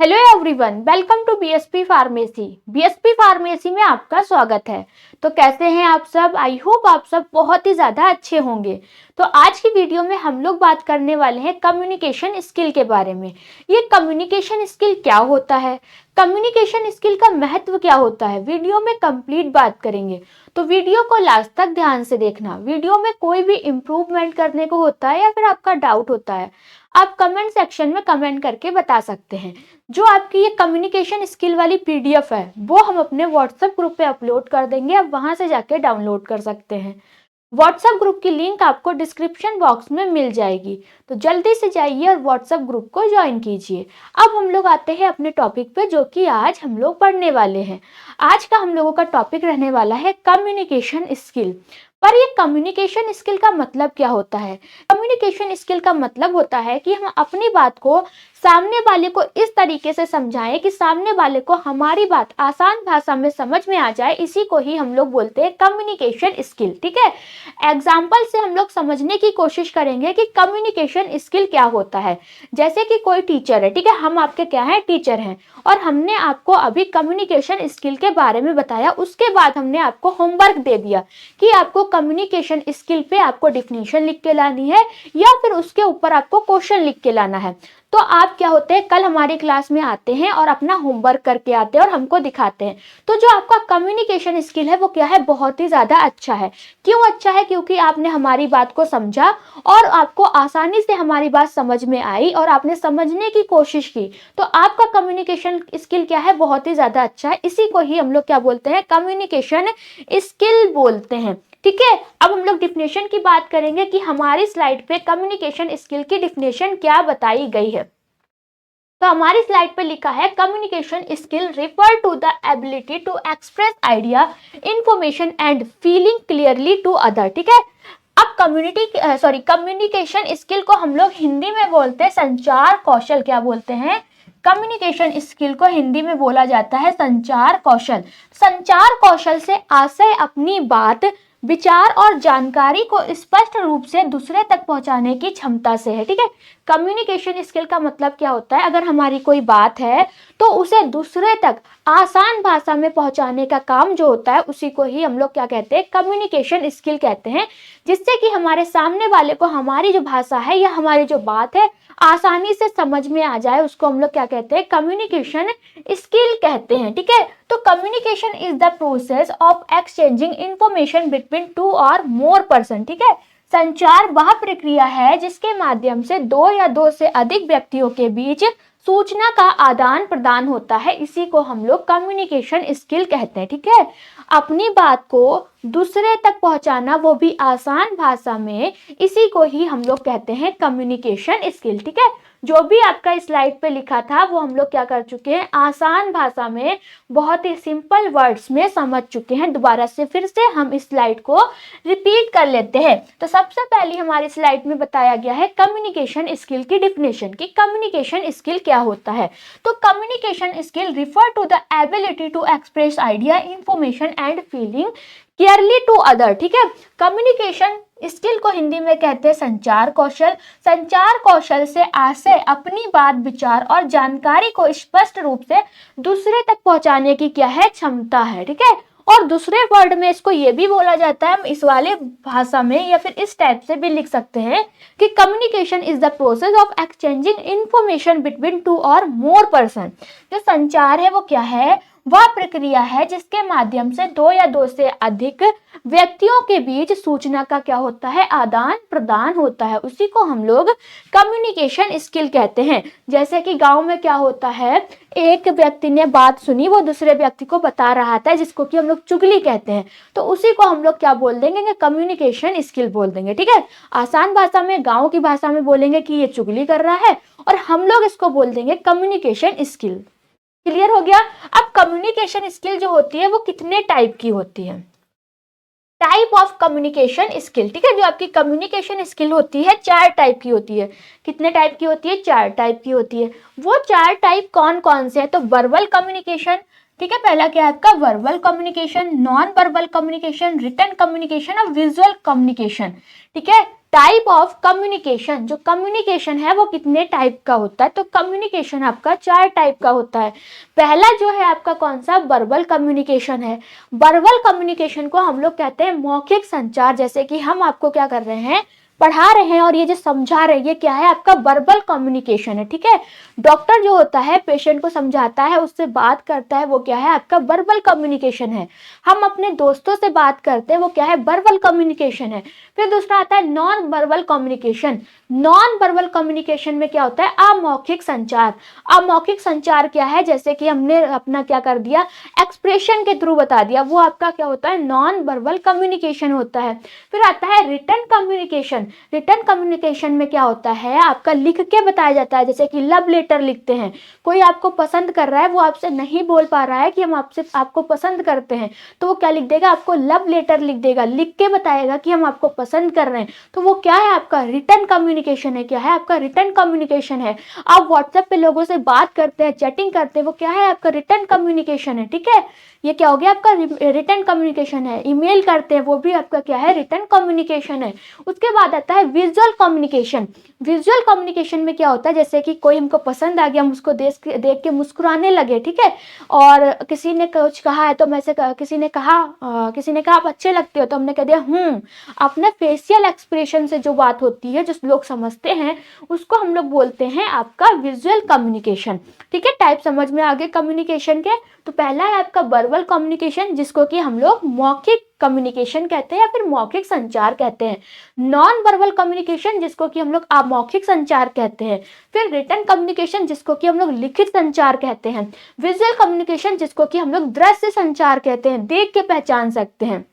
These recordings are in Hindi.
Hello everyone, welcome to BSP pharmacy. BSP pharmacy में आपका स्वागत है। तो कैसे हैं आप सब? आई होप आप सब बहुत ही ज़्यादा अच्छे होंगे। तो आज की वीडियो में हम लोग बात करने वाले हैं कम्युनिकेशन स्किल के बारे में। ये कम्युनिकेशन स्किल क्या होता है, कम्युनिकेशन स्किल का महत्व क्या होता है, वीडियो में कंप्लीट बात करेंगे। तो वीडियो को लास्ट तक ध्यान से देखना। वीडियो में कोई भी इम्प्रूवमेंट करने को होता है या फिर आपका डाउट होता है, आप कमेंट सेक्शन में कमेंट करके बता सकते हैं। जो आपकी ये कम्युनिकेशन स्किल वाली पीडीएफ है वो हम अपने व्हाट्सएप ग्रुप पे अपलोड कर देंगे, आप वहां से जाके डाउनलोड कर सकते हैं। व्हाट्सएप ग्रुप की लिंक आपको डिस्क्रिप्शन बॉक्स में मिल जाएगी, तो जल्दी से जाइए और व्हाट्सएप ग्रुप को ज्वाइन कीजिए। अब हम लोग आते हैं अपने टॉपिक पे, जो कि आज हम लोग पढ़ने वाले हैं। आज का हम लोगों का टॉपिक रहने वाला है कम्युनिकेशन स्किल। पर ये कम्युनिकेशन स्किल का मतलब क्या होता है? कम्युनिकेशन स्किल का मतलब होता है कि हम अपनी बात को सामने वाले को इस तरीके से समझाएं कि सामने वाले को हमारी बात आसान भाषा में समझ में आ जाए। इसी को ही हम लोग बोलते हैं कम्युनिकेशन स्किल। ठीक है, एग्जाम्पल से हम लोग समझने की कोशिश करेंगे कि कम्युनिकेशन स्किल क्या होता है। जैसे कि कोई टीचर है, ठीक है, हम आपके क्या हैं, टीचर हैं, और हमने आपको अभी कम्युनिकेशन स्किल के बारे में बताया। उसके बाद हमने आपको होमवर्क दे दिया कि आपको कम्युनिकेशन स्किल पे आपको डिफिनीशन लिख के लानी है या फिर उसके ऊपर आपको क्वेश्चन लिख के लाना है। तो आप क्या होते हैं, कल हमारी क्लास में आते हैं और अपना होमवर्क करके आते हैं और हमको दिखाते हैं। तो जो आपका कम्युनिकेशन स्किल है वो क्या है, बहुत ही ज्यादा अच्छा है। क्यों अच्छा है? क्योंकि आपने हमारी बात को समझा और आपको आसानी से हमारी बात समझ में आई और आपने समझने की कोशिश की। तो आपका कम्युनिकेशन स्किल क्या है, बहुत ही ज्यादा अच्छा है। इसी को ही हम लोग क्या बोलते हैं, कम्युनिकेशन स्किल बोलते हैं। ठीक है, अब हम लोग डिफिनेशन की बात करेंगे कि हमारी स्लाइड पे कम्युनिकेशन स्किल की डिफिनेशन क्या बताई गई है। तो हमारी स्लाइड पे लिखा है communication skill refer to the ability to express idea, information and feeling clearly to other. ठीक है, अब कम्युनिकेशन स्किल को हम लोग हिंदी में बोलते हैं संचार कौशल। क्या बोलते हैं? कम्युनिकेशन स्किल को हिंदी में बोला जाता है संचार कौशल। संचार कौशल से आशय अपनी बात, विचार और जानकारी को स्पष्ट रूप से दूसरे तक पहुंचाने की क्षमता से है। ठीक है, कम्युनिकेशन स्किल का मतलब क्या होता है, अगर हमारी कोई बात है तो उसे दूसरे तक आसान भाषा में पहुंचाने का काम जो होता है उसी को ही हम लोग क्या कहते हैं, कम्युनिकेशन स्किल कहते हैं। जिससे कि हमारे सामने वाले को हमारी जो भाषा है या हमारी जो बात है आसानी से समझ में आ जाए, उसको हम लोग क्या कहते हैं, कम्युनिकेशन स्किल कहते हैं। ठीक है, तो communication is the process of exchanging information between two और मोर पर्सन। ठीक है, संचार वह प्रक्रिया है जिसके माध्यम से दो या दो से अधिक व्यक्तियों के बीच सूचना का आदान प्रदान होता है। इसी को हम लोग कम्युनिकेशन स्किल कहते हैं। ठीक है, अपनी बात को दूसरे तक पहुंचाना, वो भी आसान भाषा में, इसी को ही हम लोग कहते हैं कम्युनिकेशन स्किल। ठीक है, जो भी आपका स्लाइड पे लिखा था वो हम लोग क्या कर चुके हैं, आसान भाषा में, बहुत ही सिंपल वर्ड्स में समझ चुके हैं। दोबारा से फिर से हम इस स्लाइड को रिपीट कर लेते हैं। तो सबसे पहले हमारी स्लाइड में बताया गया है कम्युनिकेशन स्किल की डिफिनेशन कि कम्युनिकेशन स्किल क्या होता है। तो communication skill refer to the ability to express idea, information and feeling clearly to other. ठीक है, कम्युनिकेशन स्किल को हिंदी में कहते हैं संचार कौशल। संचार कौशल से आशय अपनी बात, विचार और जानकारी को स्पष्ट रूप से दूसरे तक पहुंचाने की क्या है, क्षमता है। ठीक है, और दूसरे वर्ड में इसको ये भी बोला जाता है, हम इस वाले भाषा में या फिर इस टाइप से भी लिख सकते हैं कि communication is the process of exchanging information between two और मोर पर्सन। जो संचार है वो क्या है, वह प्रक्रिया है जिसके माध्यम से दो या दो से अधिक व्यक्तियों के बीच सूचना का क्या होता है, आदान प्रदान होता है। उसी को हम लोग कम्युनिकेशन स्किल कहते हैं। जैसे कि गांव में क्या होता है, एक व्यक्ति ने बात सुनी, वो दूसरे व्यक्ति को बता रहा था, जिसको कि हम लोग चुगली कहते हैं। तो उसी को हम लोग क्या बोल देंगे, कम्युनिकेशन स्किल बोल देंगे। ठीक है, आसान भाषा में, गाँव की भाषा में बोलेंगे कि ये चुगली कर रहा है, और हम लोग इसको बोल देंगे कम्युनिकेशन स्किल। क्लियर हो गया? अब कम्युनिकेशन स्किल जो होती है वो कितने टाइप की होती है, टाइप ऑफ कम्युनिकेशन स्किल। ठीक है, जो आपकी कम्युनिकेशन स्किल होती है 4 टाइप की होती है। कितने टाइप की होती है? 4 टाइप की होती है। वो 4 टाइप कौन कौन से हैं? तो वर्बल कम्युनिकेशन, ठीक है। पहला क्या है आपका verbal communication, non verbal communication, written communication और विजुअल कम्युनिकेशन। ठीक है। टाइप ऑफ कम्युनिकेशन, जो कम्युनिकेशन है वो कितने टाइप का होता है, तो कम्युनिकेशन आपका 4 टाइप का होता है। पहला जो है आपका कौन सा, वर्बल कम्युनिकेशन है। वर्बल कम्युनिकेशन को हम लोग कहते हैं मौखिक संचार, जैसे कि हम आपको क्या कर रहे हैं, पढ़ा रहे हैं और ये जो समझा रहे हैं, ये क्या है आपका वर्बल कम्युनिकेशन है। ठीक है। डॉक्टर जो होता है पेशेंट को समझाता है, उससे बात करता है, वो क्या है आपका वर्बल कम्युनिकेशन है। हम अपने दोस्तों से बात करते हैं, वो क्या है वर्बल कम्युनिकेशन है। फिर दूसरा आता है non verbal communication. Non verbal communication में क्या होता है, अमौखिक संचार। अमौखिक संचार क्या है, जैसे कि हमने अपना क्या कर दिया, एक्सप्रेशन के थ्रू बता दिया, वो आपका क्या होता है, नॉन वर्बल कम्युनिकेशन होता है। फिर आता है रिटन कम्युनिकेशन। रिटन कम्युनिकेशन में क्या होता है, आपका लिख के बताया जाता है, जैसे कि लव लेटर लिखते हैं। कोई आपको पसंद कर रहा है, वो आपसे नहीं बोल पा रहा है कि हम आपको पसंद करते हैं, तो वो क्या लिख देगा, आपको लव लेटर लिख देगा, लिख के बताएगा कि हम आपको पसंद कर रहे हैं। तो वो क्या है आपका रिटन कम्युनिकेशन है। क्या है आपका रिटन कम्युनिकेशन है। आप व्हाट्सएप पे लोगों से बात करते हैं, चैटिंग करते हैं, वो क्या है आपका रिटन कम्युनिकेशन है। ठीक है। ये क्या हो गया आपका रिटन कम्युनिकेशन है। ईमेल करते हैं, वो भी आपका क्या है, रिटन कम्युनिकेशन है। उसके बाद आता है विजुअल कम्युनिकेशन। विजुअल कम्युनिकेशन में क्या होता है, जैसे कि कोई हमको पसंद आ गया, हम उसको देख के मुस्कुराने लगे। ठीक है। और किसी ने कुछ कहा है, तो मैं से किसी ने कहा आप अच्छे लगते हो, तो हमने कह दिया अपने फेशियल एक्सप्रेशन से जो बात होती है, जो लोग समझते हैं, उसको हम लोग बोलते हैं आपका विजुअल कम्युनिकेशन। ठीक है। टाइप समझ में आ गए कम्युनिकेशन के। तो पहला है आपका वर्बल कम्युनिकेशन, जिसको कि हम लोग मौखिक कम्युनिकेशन कहते हैं या फिर मौखिक संचार कहते हैं। नॉन वर्बल कम्युनिकेशन, जिसको कि हम लोग अमौखिक संचार कहते हैं। फिर रिटन कम्युनिकेशन, जिसको कि हम लोग लिखित संचार कहते हैं। विजुअल कम्युनिकेशन, जिसको कि हम लोग दृश्य संचार कहते हैं, देख के पहचान सकते हैं।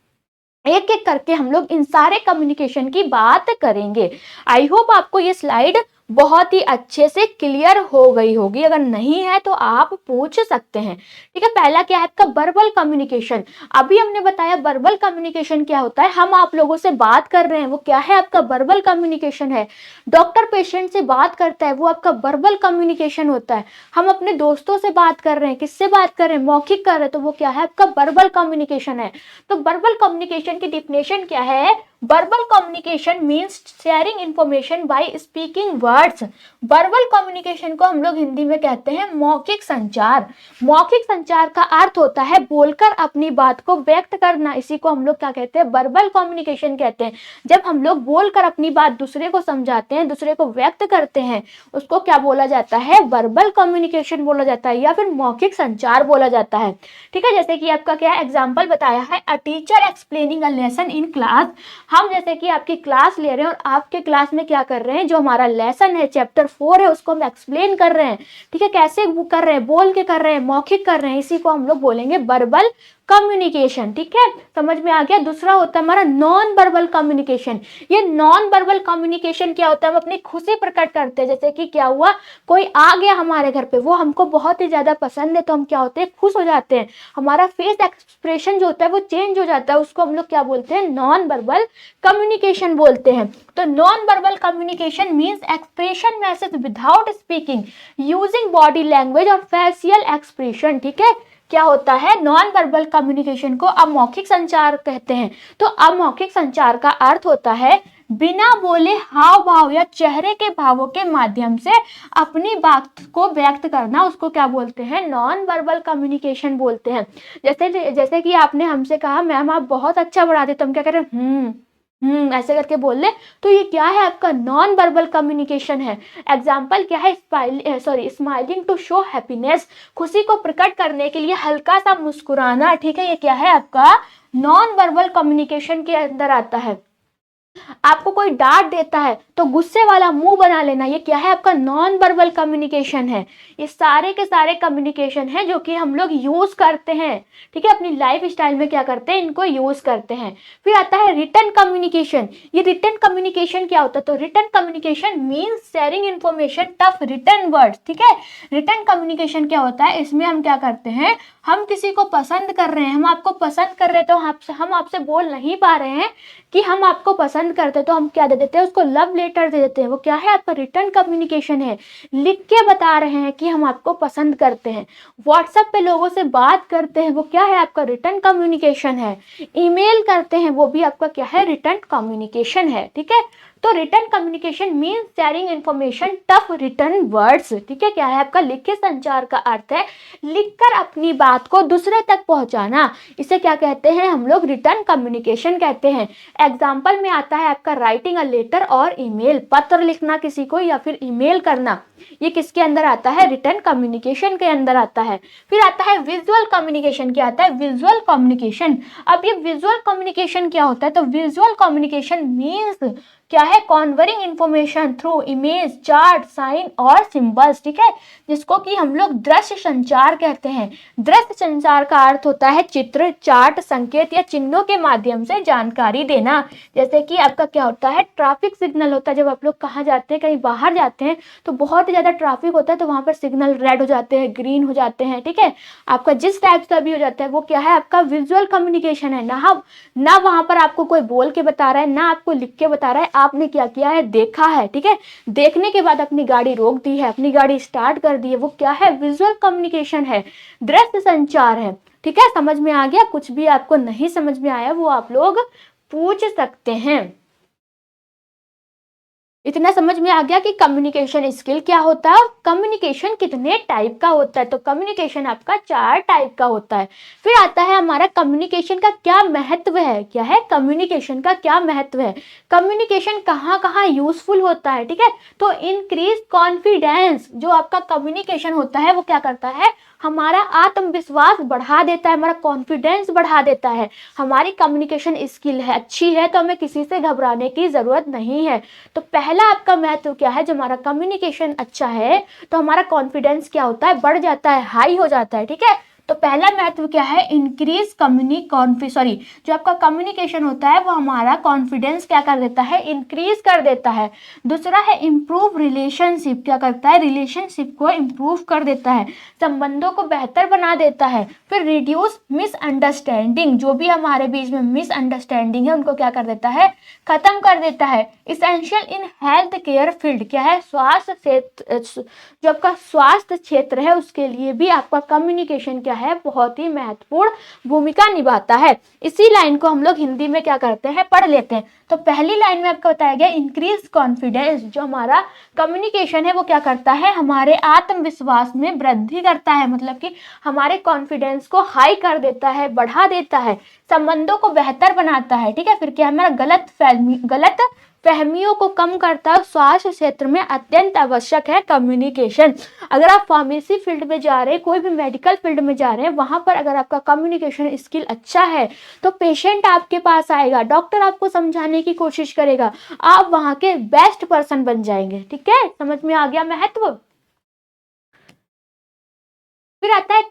एक एक करके हम लोग इन सारे कम्युनिकेशन की बात करेंगे। आई होप आपको ये स्लाइड बहुत ही अच्छे से क्लियर हो गई होगी। अगर नहीं है तो आप पूछ सकते हैं। ठीक है। पहला क्या है आपका वर्बल कम्युनिकेशन। अभी हमने बताया वर्बल कम्युनिकेशन क्या होता है, हम आप लोगों से बात कर रहे हैं, वो क्या है आपका वर्बल कम्युनिकेशन है। डॉक्टर पेशेंट से बात करता है, वो आपका वर्बल कम्युनिकेशन होता है। हम अपने दोस्तों से बात कर रहे हैं, किससे बात कर रहे हैं, मौखिक कर रहे हैं, तो वो क्या है आपका वर्बल कम्युनिकेशन है। तो वर्बल कम्युनिकेशन की डिफिनेशन क्या है, verbal communication means sharing information by speaking words. Verbal communication को हम लोग हिंदी में कहते हैं मौखिक संचार। मौखिक संचार का अर्थ होता है बोलकर अपनी बात को व्यक्त करना, इसी को हम लोग क्या कहते हैं, वर्बल कम्युनिकेशन कहते हैं। जब हम लोग बोलकर अपनी बात दूसरे को समझाते हैं, दूसरे को व्यक्त करते हैं, उसको क्या बोला जाता है, वर्बल कम्युनिकेशन बोला जाता है या फिर मौखिक संचार बोला जाता है। ठीक है। जैसे कि आपका क्या एग्जाम्पल बताया है, a teacher explaining a lesson in class. हम जैसे कि आपकी क्लास ले रहे हैं और आपके क्लास में क्या कर रहे हैं, जो हमारा लेसन है चैप्टर 4 है, उसको हम एक्सप्लेन कर रहे हैं। ठीक है। कैसे कर रहे हैं, बोल के कर रहे हैं, मौखिक कर रहे हैं, इसी को हम लोग बोलेंगे वर्बल कम्युनिकेशन। ठीक है। समझ में आ गया। दूसरा होता है हमारा नॉन वर्बल कम्युनिकेशन। ये नॉन वर्बल कम्युनिकेशन क्या होता है, हम अपनी खुशी प्रकट करते हैं, जैसे कि क्या हुआ, कोई आ गया हमारे घर पे, वो हमको बहुत ही ज्यादा पसंद है, तो हम क्या होते हैं, खुश हो जाते हैं, हमारा फेस एक्सप्रेशन जो होता है वो चेंज हो जाता है, उसको हम लोग क्या बोलते हैं, नॉन वर्बल कम्युनिकेशन बोलते हैं। तो non verbal communication means expression message without speaking using body language और फेशियल एक्सप्रेशन। ठीक है। क्या होता है, नॉन वर्बल कम्युनिकेशन को अमौखिक संचार कहते हैं। तो अमौखिक संचार का अर्थ होता है बिना बोले हाव भाव या चेहरे के भावों के माध्यम से अपनी बात को व्यक्त करना, उसको क्या बोलते हैं, नॉन वर्बल कम्युनिकेशन बोलते हैं। जैसे कि आपने हमसे कहा मैम आप बहुत अच्छा पढ़ाते, तो हम क्या करें, ऐसे करके बोल ले, तो ये क्या है आपका नॉन वर्बल कम्युनिकेशन है। एग्जाम्पल क्या है, स्माइलिंग टू शो हैप्पीनेस, खुशी को प्रकट करने के लिए हल्का सा मुस्कुराना। ठीक है। ये क्या है आपका नॉन वर्बल कम्युनिकेशन के अंदर आता है। आपको कोई डांट देता है तो गुस्से वाला मुंह बना लेना, ये क्या है आपका नॉन वर्बल कम्युनिकेशन है। ये सारे के सारे कम्युनिकेशन है जो कि हम लोग यूज करते हैं। ठीक है। अपनी लाइफ स्टाइल में क्या करते हैं, इनको यूज करते हैं। फिर आता है रिटन कम्युनिकेशन। ये रिटन कम्युनिकेशन क्या होता है, तो written communication means sharing information through written words. ठीक है। रिटन कम्युनिकेशन क्या होता है, इसमें हम क्या करते हैं, हम किसी को पसंद कर रहे हैं, हम आपको पसंद कर रहे हैं, तो हम आपसे बोल नहीं पा रहे हैं कि हम आपको पसंद पसंद करते हैं तो हम क्या दे देते हैं उसको, लव लेटर दे देते हैं। वो क्या है, आपका रिटर्न कम्युनिकेशन है, लिख के बता रहे हैं कि हम आपको पसंद करते हैं। व्हाट्सएप पे लोगों से बात करते हैं, वो क्या है, आपका रिटर्न कम्युनिकेशन है। ईमेल करते हैं, वो भी आपका क्या है, रिटर्न कम्युनिकेशन है। ठीक है, तो return communication means sharing information tough written words. ठीक है, क्या है, आपका लिखित संचार का अर्थ है लिखकर अपनी बात को दूसरे तक पहुंचाना। इसे क्या कहते हैं हम लोग, रिटर्न कम्युनिकेशन कहते हैं। एग्जाम्पल में आता है आपका राइटिंग अ लेटर और ईमेल, पत्र लिखना किसी को या फिर ईमेल करना, ये किसके अंदर आता है, रिटर्न कम्युनिकेशन के अंदर आता है। फिर आता है विजुअल कम्युनिकेशन। क्या आता है, विजुअल कम्युनिकेशन। अब ये विजुअल कम्युनिकेशन क्या होता है, तो विजुअल कम्युनिकेशन मीन्स क्या है, conveying information through image, chart, sign और सिंबल्स। ठीक है, जिसको कि हम लोग दृश्य संचार कहते हैं। दृश्य संचार का अर्थ होता है चित्र, चार्ट, संकेत या चिन्हों के माध्यम से जानकारी देना। जैसे कि आपका क्या होता है, ट्रैफिक सिग्नल होता है। जब आप लोग कहाँ जाते हैं, कहीं बाहर जाते हैं तो बहुत ही ज्यादा ट्रैफिक होता है, तो वहां पर सिग्नल रेड हो जाते हैं, ग्रीन हो जाते हैं। ठीक है, आपका जिस टाइप का भी हो जाता है वो क्या है, आपका विजुअल कम्युनिकेशन है। ना वहां पर आपको कोई बोल के बता रहा है, ना आपको लिख के बता रहा है, आपने क्या किया है, देखा है। ठीक है, देखने के बाद अपनी गाड़ी रोक दी है, अपनी गाड़ी स्टार्ट कर दी है, वो क्या है, विजुअल कम्युनिकेशन है, दृश्य संचार है। ठीक है, समझ में आ गया। कुछ भी आपको नहीं समझ में आया वो आप लोग पूछ सकते हैं। इतना समझ में आ गया कि कम्युनिकेशन स्किल क्या होता है और कम्युनिकेशन कितने टाइप का होता है। तो कम्युनिकेशन आपका 4 टाइप का होता है। फिर आता है हमारा कम्युनिकेशन का क्या महत्व है। क्या है, कम्युनिकेशन का क्या महत्व है, कम्युनिकेशन कहाँ कहाँ यूजफुल होता है। ठीक है, तो इंक्रीज कॉन्फिडेंस, जो आपका कम्युनिकेशन होता है वो क्या करता है, हमारा आत्मविश्वास बढ़ा देता है, हमारा कॉन्फिडेंस बढ़ा देता है। हमारी कम्युनिकेशन स्किल है, अच्छी है, तो हमें किसी से घबराने की जरूरत नहीं है। तो पहला आपका महत्व क्या है, जब हमारा कम्युनिकेशन अच्छा है तो हमारा कॉन्फिडेंस क्या होता है, बढ़ जाता है, हाई हो जाता है। ठीक है, तो पहला महत्व क्या है, इंक्रीज जो आपका कम्युनिकेशन होता है वो हमारा कॉन्फिडेंस क्या कर देता है, इंक्रीज कर देता है। दूसरा है इंप्रूव रिलेशनशिप, क्या करता है, रिलेशनशिप को इंप्रूव कर देता है, संबंधों को बेहतर बना देता है। फिर रिड्यूस मिसअंडरस्टैंडिंग, जो भी हमारे बीच में मिसअंडरस्टैंडिंग है उनको क्या कर देता है, खत्म कर देता है। Essential in health care field, क्या है, स्वास्थ्य क्षेत्र, जो आपका स्वास्थ्य क्षेत्र है उसके लिए भी आपका कम्युनिकेशन क्या है, बहुत ही महत्वपूर्ण भूमिका निभाता है। इसी लाइन को हम लोग हिंदी में क्या करते हैं, पढ़ लेते हैं। तो पहली लाइन में आपको बताया गया इंक्रीज कॉन्फिडेंस, जो हमारा कम्युनिकेशन है वो क्या करता है, हमारे आत्मविश्वास में वृद्धि करता है, मतलब कि हमारे कॉन्फिडेंस को हाई कर देता है, बढ़ा देता है, संबंधों को बेहतर बनाता है। ठीक है, फिर क्या, हमारा गलत फहमियों को कम करता है। स्वास्थ्य क्षेत्र में अत्यंत आवश्यक है कम्युनिकेशन। अगर आप फार्मेसी फील्ड में जा रहे हैं, कोई भी मेडिकल फील्ड में जा रहे हैं, वहां पर अगर आपका कम्युनिकेशन स्किल अच्छा है तो पेशेंट आपके पास आएगा, डॉक्टर आपको समझाने की कोशिश करेगा, आप वहां के बेस्ट पर्सन बन जाएंगे। ठीक है, समझ में आ गया महत्व। फिर आता है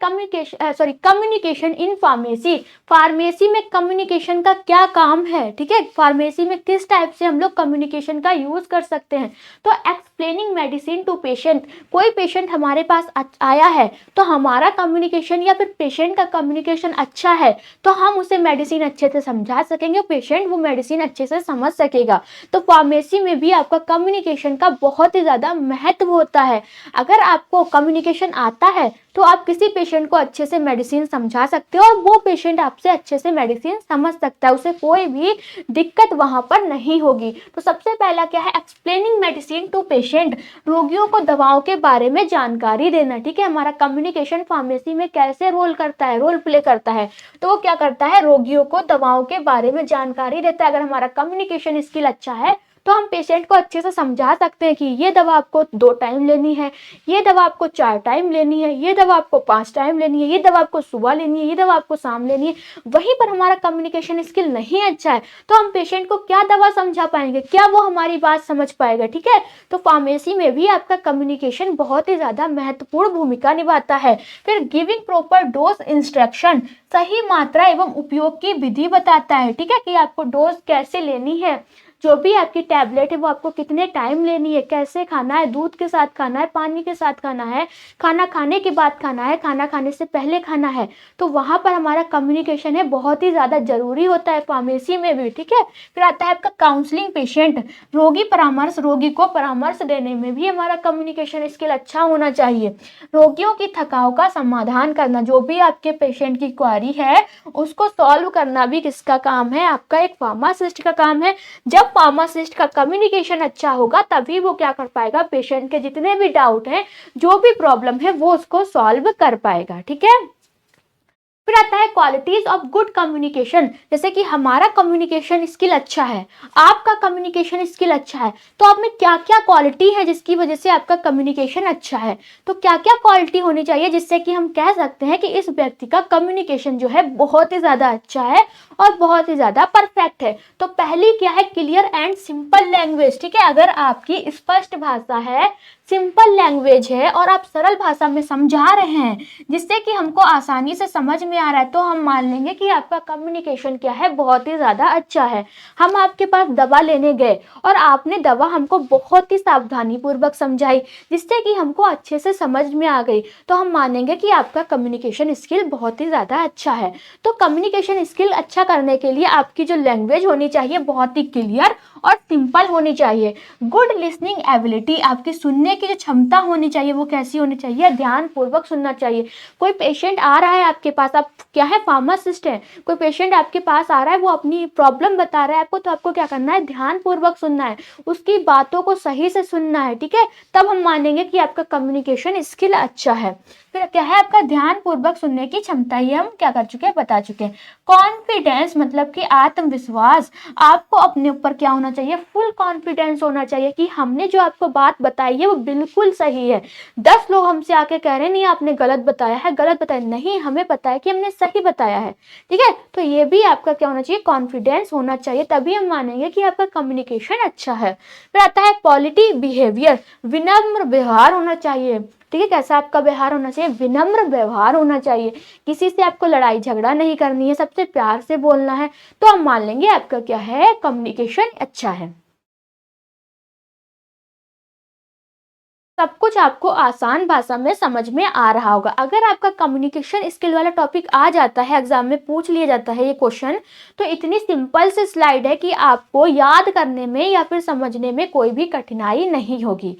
कम्युनिकेशन इन फार्मेसी। फार्मेसी में कम्युनिकेशन का क्या काम है। ठीक है, फार्मेसी में किस टाइप से हम लोग कम्युनिकेशन का यूज कर सकते हैं। तो एक्सप्लेनिंग मेडिसिन टू पेशेंट, कोई पेशेंट हमारे पास आया है तो हमारा कम्युनिकेशन या फिर पेशेंट का कम्युनिकेशन अच्छा है तो हम उसे मेडिसिन अच्छे से समझा सकेंगे, पेशेंट वो मेडिसिन अच्छे से समझ सकेगा। तो फार्मेसी में भी आपका कम्युनिकेशन का बहुत ही ज्यादा महत्व होता है। अगर आपको कम्युनिकेशन आता है तो आप किसी पेशेंट को अच्छे से मेडिसिन समझा सकते हो और वो पेशेंट आपसे अच्छे से मेडिसिन समझ सकता है, उसे कोई भी दिक्कत वहां पर नहीं होगी। तो सबसे पहला क्या है, एक्सप्लेनिंग मेडिसिन टू पेशेंट, रोगियों को दवाओं के बारे में जानकारी देना। ठीक है, हमारा कम्युनिकेशन फार्मेसी में कैसे रोल प्ले करता है, तो वो क्या करता है, रोगियों को दवाओं के बारे में जानकारी देता है। अगर हमारा कम्युनिकेशन स्किल अच्छा है तो हम पेशेंट को अच्छे से समझा सकते हैं कि ये दवा आपको 2 टाइम लेनी है, ये दवा आपको 4 टाइम लेनी है, ये दवा आपको 5 टाइम लेनी है, ये दवा आपको सुबह लेनी है, ये दवा आपको शाम लेनी है। वहीं पर हमारा कम्युनिकेशन स्किल नहीं अच्छा है तो हम पेशेंट को क्या दवा समझा पाएंगे, क्या वो हमारी बात समझ पाएगा। ठीक है, तो फार्मेसी में भी आपका कम्युनिकेशन बहुत ही ज्यादा महत्वपूर्ण भूमिका निभाता है। फिर गिविंग प्रॉपर डोज इंस्ट्रक्शन, सही मात्रा एवं उपयोग की विधि बताता है। ठीक है, कि आपको डोज कैसे लेनी है, जो भी आपकी टैबलेट है वो आपको कितने टाइम लेनी है, कैसे खाना है, दूध के साथ खाना है, पानी के साथ खाना है, खाना खाने के बाद खाना है, खाना खाने से पहले खाना है। तो वहाँ पर हमारा कम्युनिकेशन है बहुत ही ज़्यादा ज़रूरी होता है फार्मेसी में भी, ठीक है। फिर आता है आपका काउंसलिंग पेशेंट, रोगी परामर्श, रोगी को परामर्श देने में भी हमारा कम्युनिकेशन स्किल अच्छा होना चाहिए। रोगियों की थकाव का समाधान करना, जो भी आपके पेशेंट की क्वारी है उसको सॉल्व करना भी किसका काम है, आपका एक फार्मासिस्ट का काम है। जब फार्मासिस्ट का कम्युनिकेशन अच्छा होगा तभी वो क्या कर पाएगा, पेशेंट के जितने भी डाउट हैं, जो भी प्रॉब्लम है वो उसको सॉल्व कर पाएगा, ठीक है। फिर आता है क्वालिटीज ऑफ गुड कम्युनिकेशन, जैसे कि हमारा कम्युनिकेशन स्किल अच्छा है, आपका कम्युनिकेशन स्किल अच्छा है, तो आप में क्या क्या क्वालिटी है जिसकी वजह से आपका कम्युनिकेशन अच्छा है। तो क्या क्या क्वालिटी होनी चाहिए जिससे कि हम कह सकते हैं कि इस व्यक्ति का कम्युनिकेशन जो है बहुत ही ज़्यादा अच्छा है और बहुत ही ज़्यादा परफेक्ट है। तो पहली क्या है, क्लियर एंड सिंपल लैंग्वेज, ठीक है। अगर आपकी स्पष्ट भाषा है, सिंपल लैंग्वेज है और आप सरल भाषा में समझा रहे हैं जिससे कि हमको आसानी से समझ में आ रहा है, तो हम मान लेंगे कि आपका कम्युनिकेशन क्या है, बहुत ही ज़्यादा अच्छा है। हम आपके पास दवा लेने गए और आपने दवा हमको बहुत ही सावधानी पूर्वक समझाई जिससे कि हमको अच्छे से समझ में आ गई, तो हम मानेंगे कि आपका कम्युनिकेशन स्किल बहुत ही ज़्यादा अच्छा है। तो कम्युनिकेशन स्किल अच्छा करने के लिए आपकी जो लैंग्वेज होनी चाहिए बहुत ही क्लियर और सिंपल होनी चाहिए। गुड लिसनिंग एबिलिटी, आपकी सुनने की जो क्षमता होनी चाहिए वो कैसी होनी चाहिए, ध्यान पूर्वक सुनना चाहिए। कोई पेशेंट आ रहा है आपके पास, आप क्या है फार्मासिस्ट हैं, कोई पेशेंट आपके पास आ रहा है, वो अपनी प्रॉब्लम बता रहा है आपको, तो आपको क्या करना है, ध्यान पूर्वक सुनना है, उसकी बातों को सही से सुनना है, ठीक है। तब हम मानेंगे कि आपका कम्युनिकेशन स्किल अच्छा है। फिर क्या है, आपका ध्यान पूर्वक सुनने की क्षमता, ये हम क्या कर चुके हैं, बता चुके हैं। कॉन्फिडेंस मतलब कि आत्मविश्वास, आपको अपने ऊपर क्या होना चाहिए, फुल कॉन्फिडेंस होना चाहिए कि हमने जो आपको बात बताई है वो बिल्कुल सही है। 10 लोग हमसे आके कह रहे हैं नहीं आपने गलत बताया है, गलत बताया नहीं, हमें पता है कि हमने सही बताया है, ठीक है। तो ये भी आपका क्या होना चाहिए, कॉन्फिडेंस होना चाहिए, तभी हम मानेंगे कि आपका कम्युनिकेशन अच्छा है। फिर आता है क्वालिटी बिहेवियर, विनम्र व्यवहार होना चाहिए, ठीक है। कैसा आपका व्यवहार होना चाहिए, विनम्र व्यवहार होना चाहिए, किसी से आपको लड़ाई झगड़ा नहीं करनी है, सबसे प्यार से बोलना है, तो हम मान लेंगे आपका क्या है, कम्युनिकेशन अच्छा है। सब कुछ आपको आसान भाषा में समझ में आ रहा होगा। अगर आपका कम्युनिकेशन स्किल वाला टॉपिक आ जाता है, एग्जाम में पूछ लिया जाता है ये क्वेश्चन, तो इतनी सिंपल सी स्लाइड है कि आपको याद करने में या फिर समझने में कोई भी कठिनाई नहीं होगी।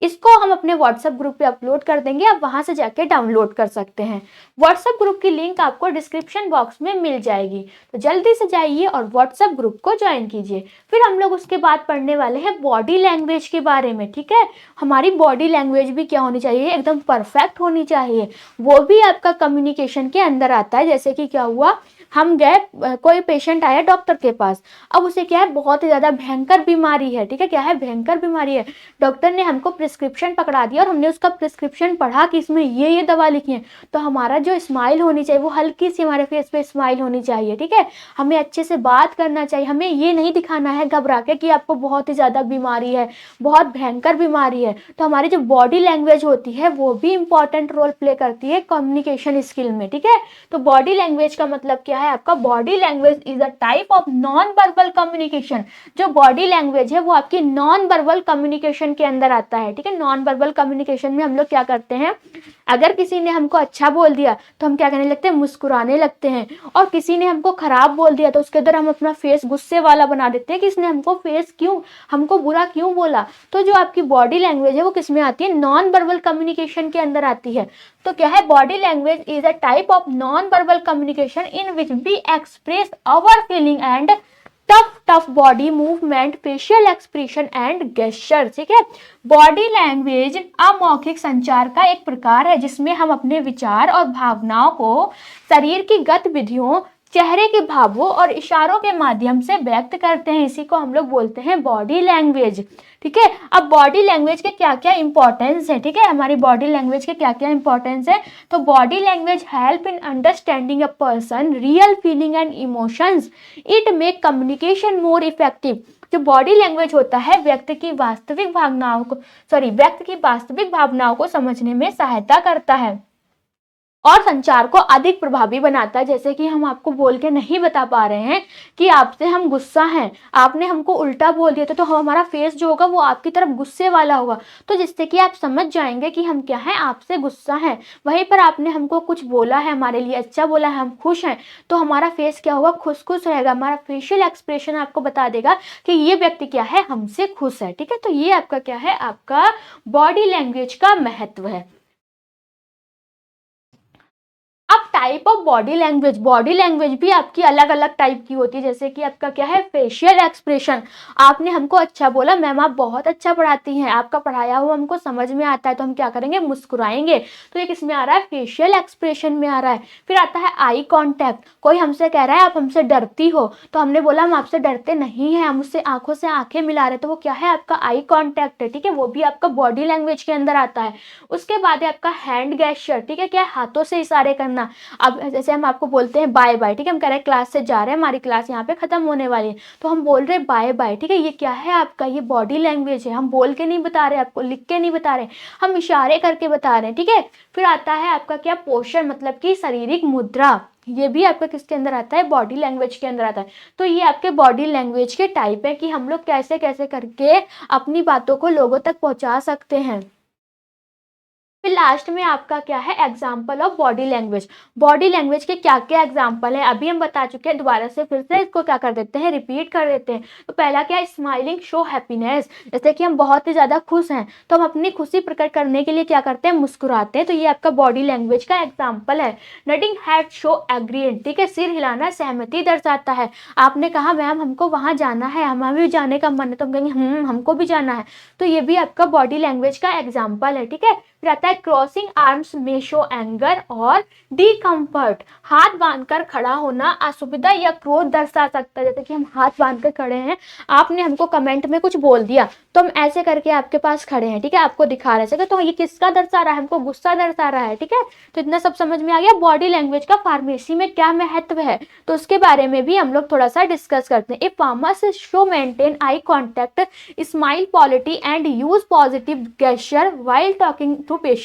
इसको हम अपने व्हाट्सएप ग्रुप पे अपलोड कर देंगे, आप वहां से जाके डाउनलोड कर सकते हैं। व्हाट्सएप ग्रुप की लिंक आपको डिस्क्रिप्शन बॉक्स में मिल जाएगी, तो जल्दी से जाइए और व्हाट्सएप ग्रुप को ज्वाइन कीजिए। फिर हम लोग उसके बाद पढ़ने वाले हैं बॉडी लैंग्वेज के बारे में, ठीक है। हमारी बॉडी लैंग्वेज भी क्या होनी चाहिए, एकदम परफेक्ट होनी चाहिए, वो भी आपका कम्युनिकेशन के अंदर आता है। जैसे कि क्या हुआ, हम गए, कोई पेशेंट आया डॉक्टर के पास, अब उसे क्या है, बहुत ही ज़्यादा भयंकर बीमारी है, ठीक है, क्या है, भयंकर बीमारी है। डॉक्टर ने हमको प्रिस्क्रिप्शन पकड़ा दिया और हमने उसका प्रिस्क्रिप्शन पढ़ा कि इसमें ये दवा लिखी है, तो हमारा जो स्माइल होनी चाहिए वो हल्की सी हमारे फेस पे स्माइल होनी चाहिए, ठीक है। हमें अच्छे से बात करना चाहिए, हमें ये नहीं दिखाना है घबरा के कि आपको बहुत ही ज़्यादा बीमारी है, बहुत भयंकर बीमारी है। तो हमारी जो बॉडी लैंग्वेज होती है वो भी इंपॉर्टेंट रोल प्ले करती है कम्युनिकेशन स्किल में, ठीक है। तो बॉडी लैंग्वेज का मतलब क्या है, आपका body language is a type of non verbal communication. जो बॉडी लैंग्वेज है वो आपकी नॉन वर्बल कम्युनिकेशन के अंदर आता है, ठीक है। नॉन वर्बल कम्युनिकेशन में हम लोग क्या करते हैं, अगर किसी ने हमको अच्छा बोल दिया तो हम क्या करने लगते हैं, मुस्कुराने लगते हैं, और किसी ने हमको खराब बोल दिया तो उसके अंदर हम अपना फेस गुस्से वाला बना देते हैं कि इसने हमको फेस क्यों, हमको बुरा क्यों बोला। तो जो आपकी बॉडी लैंग्वेज है वो किस में आती है, नॉन वर्बल कम्युनिकेशन के अंदर आती है। तो क्या है, body language is a type of non verbal communication in which we express our feeling and through body movement, facial expression and gesture, ठीक है। बॉडी लैंग्वेज अमौखिक संचार का एक प्रकार है जिसमें हम अपने विचार और भावनाओं को शरीर की गतिविधियों, चेहरे के भावों और इशारों के माध्यम से व्यक्त करते हैं, इसी को हम लोग बोलते हैं बॉडी लैंग्वेज, ठीक है। अब बॉडी लैंग्वेज के क्या क्या इंपॉर्टेंस है, ठीक है, हमारी बॉडी लैंग्वेज के क्या क्या इंपॉर्टेंस है। तो body language help in understanding a person real feeling and emotions, it make communication more effective. जो बॉडी लैंग्वेज होता है व्यक्ति की वास्तविक भावनाओं को समझने में सहायता करता है। और संचार को अधिक प्रभावी बनाता है। जैसे कि हम आपको बोल के नहीं बता पा रहे हैं कि आपसे हम गुस्सा हैं, आपने हमको उल्टा बोल दिया तो हमारा फेस जो होगा वो आपकी तरफ गुस्से वाला होगा, तो जिससे कि आप समझ जाएंगे कि हम क्या हैं, आपसे गुस्सा हैं। वहीं पर आपने हमको कुछ बोला है, हमारे लिए अच्छा बोला है, हम खुश हैं, तो हमारा फेस क्या होगा, खुश खुश रहेगा। हमारा फेशियल एक्सप्रेशन आपको बता देगा कि ये व्यक्ति क्या है, हमसे खुश है। ठीक है, तो ये आपका क्या है, आपका बॉडी लैंग्वेज का महत्व है। अब टाइप ऑफ बॉडी लैंग्वेज भी आपकी अलग अलग टाइप की होती है। जैसे कि आपका क्या है, फेशियल एक्सप्रेशन। आपने हमको अच्छा बोला, मैम आप बहुत अच्छा पढ़ाती हैं, आपका पढ़ाया हुआ हमको समझ में आता है, तो हम क्या करेंगे, मुस्कुराएंगे। तो ये किस में आ रहा है, फेशियल एक्सप्रेशन में आ रहा है। फिर आता है आई कॉन्टैक्ट। कोई हमसे कह रहा है आप हमसे डरती हो, तो हमने बोला हम आपसे डरते नहीं हैं, हम उससे आंखों से आंखें मिला रहे, तो वो क्या है, आपका आई कॉन्टैक्ट है। ठीक है, वो भी आपका बॉडी लैंग्वेज के अंदर आता है। उसके बाद है आपका हैंड गेस्चर। ठीक है, क्या है, हाथों से इशारे करना। अब जैसे हम आपको बोलते हैं बाय बाय, ठीक है, हम कह रहे हैं क्लास से जा रहे हैं, हमारी क्लास यहाँ पे खत्म होने वाली है, तो हम बोल रहे हैं बाय बाय। ठीक है, ये क्या है, आपका ये बॉडी लैंग्वेज है। हम बोल के नहीं बता रहे, आपको लिख के नहीं बता रहे, हम इशारे करके बता रहे हैं। ठीक है, फिर आता है आपका क्या, पोस्चर, मतलब कि शारीरिक मुद्रा। ये भी आपका किसके अंदर आता है, बॉडी लैंग्वेज के अंदर आता है। तो ये आपके बॉडी लैंग्वेज के टाइप है कि हम लोग कैसे कैसे करके अपनी बातों को लोगों तक पहुंचा सकते हैं। फिर लास्ट में आपका क्या है, example of body language. Body language के क्या क्या एग्जाम्पल है, अभी हम बता चुके हैं, दोबारा से फिर से इसको क्या कर देते हैं, रिपीट कर देते हैं। तो पहला क्या है, स्माइलिंग शो हैप्पीनेस। जैसे कि हम बहुत ही ज़्यादा खुश हैं, तो हम अपनी खुशी प्रकट करने के लिए क्या करते हैं, मुस्कुराते हैं, तो ये आपका बॉडी लैंग्वेज का एग्जाम्पल है। नडिंग हेड शो एग्रीमेंट। ठीक है, सिर हिलाना सहमति दर्शाता है। आपने कहा मैम हमको वहाँ जाना है, हमें भी जाने का मन है, तो हम कहेंगे हमको भी जाना है, तो ये भी आपका बॉडी लैंग्वेज का एग्जाम्पल है। ठीक है, फिर आता है क्रॉसिंग आर्म्स में शो एंगर और डिकम्फर्ट। हाथ बांधकर खड़ा होना असुविधा या क्रोध दर्शा सकता है। जैसे कि हम हाथ बांधकर खड़े हैं, आपने हमको कमेंट में कुछ बोल दिया, तो हम ऐसे करके आपके पास खड़े हैं, ठीक है, आपको दिखा रहे हैं, तो ये किसका दर्शा रहा है, हमको गुस्सा दर्शा रहा है। ठीक है, तो इतना सब समझ में आ गया बॉडी लैंग्वेज का फार्मेसी में क्या महत्व है, तो उसके बारे में भी हम लोग थोड़ा सा डिस्कस करते हैं। A pharmacist should maintain eye contact, smile politely and use positive gesture while talking to patient.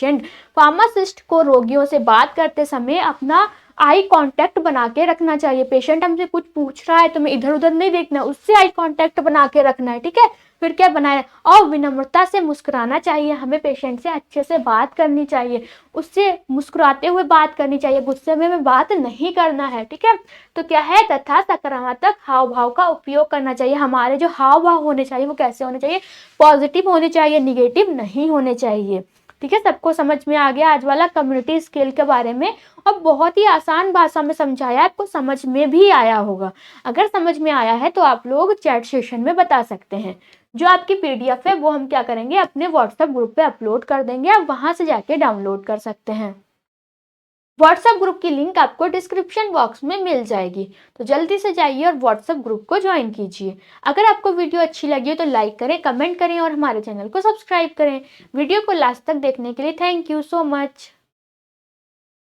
Pharmacist को रोगियों से बात करते समय अपना आई कांटेक्ट बना के रखना चाहिए। पेशेंट हमसे कुछ पूछ रहा है तो मैं इधर उधर नहीं देखना, उससे आई कांटेक्ट बना के रखना है। ठीक है, फिर क्या बनाए, और विनम्रता से मुस्कुराना चाहिए, हमें पेशेंट से अच्छे से बात करनी चाहिए, उससे मुस्कुराते हुए बात करनी चाहिए, गुस्से में बात नहीं करना है। ठीक है, तो क्या है, तथा सकारात्मक हाव भाव का उपयोग करना चाहिए। हमारे जो हाव भाव होने चाहिए वो कैसे होने चाहिए, पॉजिटिव होने चाहिए, निगेटिव नहीं होने चाहिए। ठीक है, सबको समझ में आ गया आज वाला कम्युनिटी स्किल के बारे में, और बहुत ही आसान भाषा में समझाया, आपको समझ में भी आया होगा। अगर समझ में आया है तो आप लोग चैट सेशन में बता सकते हैं। जो आपकी पीडीएफ है वो हम क्या करेंगे, अपने व्हाट्सएप ग्रुप पे अपलोड कर देंगे, आप वहां से जाके डाउनलोड कर सकते हैं। व्हाट्सएप ग्रुप की लिंक आपको डिस्क्रिप्शन बॉक्स में मिल जाएगी, तो जल्दी से जाइए और व्हाट्सएप ग्रुप को ज्वाइन कीजिए। अगर आपको वीडियो अच्छी लगी हो तो लाइक करें, कमेंट करें और हमारे चैनल को सब्सक्राइब करें। वीडियो को लास्ट तक देखने के लिए थैंक यू सो मच।